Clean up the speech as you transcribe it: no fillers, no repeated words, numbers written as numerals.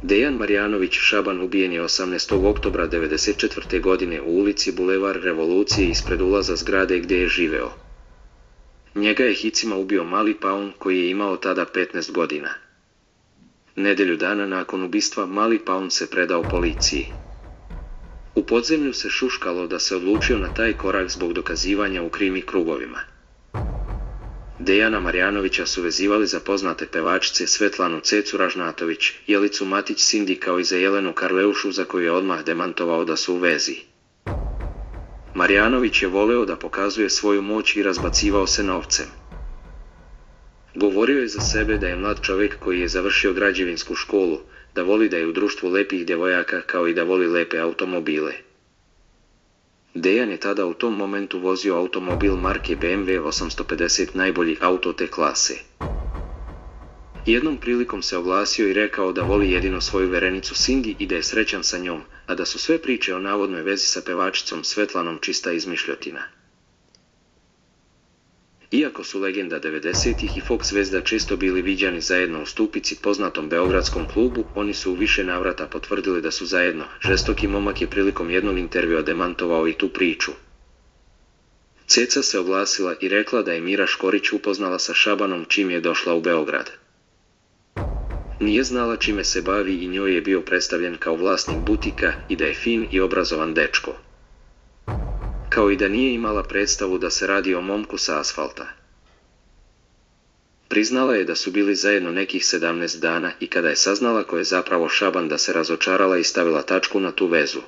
Dejan Marjanović Šaban ubijen je 18. oktobra 1994. godine u ulici Bulevar Revolucije ispred ulaza zgrade gdje je živeo. Njega je hicima ubio mali Paun koji je imao tada 15 godina. Nedelju dana nakon ubistva mali Paun se predao policiji. U podzemlju se šuškalo da se odlučio na taj korak zbog dokazivanja u krimi krugovima. Dejana Marjanovića su vezivali za poznate pevačice Svetlanu Cecu Ražnatović, Jelicu Matić Sindi kao i za Jelenu Karleušu za koju je odmah demantovao da su u vezi. Marjanović je voleo da pokazuje svoju moć i razbacivao se novcem. Govorio je za sebe da je mlad čovjek koji je završio građevinsku školu, da voli da je u društvu lepih djevojaka kao i da voli lepe automobile. Dejan je tada u tom momentu vozio automobil marke BMW 850, najbolji auto te klase. Jednom prilikom se oglasio i rekao da voli jedino svoju verenicu Cindy i da je srećan sa njom, a da su sve priče o navodnoj vezi sa pevačicom Svetlanom čista izmišljotina. Iako su legenda 90-ih i Fox zvezda često bili viđani zajedno u Stupici, poznatom beogradskom klubu, oni su u više navrata potvrdili da su zajedno. Žestoki momak je prilikom jednog intervjua demantovao i tu priču. Ceca se oglasila i rekla da je Mira Škorić upoznala sa Šabanom čim je došla u Beograd. Nije znala čime se bavi i njoj je bio predstavljen kao vlasnik butika i da je fin i obrazovan dečko. Kao i da nije imala predstavu da se radi o momku sa asfalta. Priznala je da su bili zajedno nekih 17 dana i kada je saznala ko je zapravo Šaban da se razočarala i stavila tačku na tu vezu.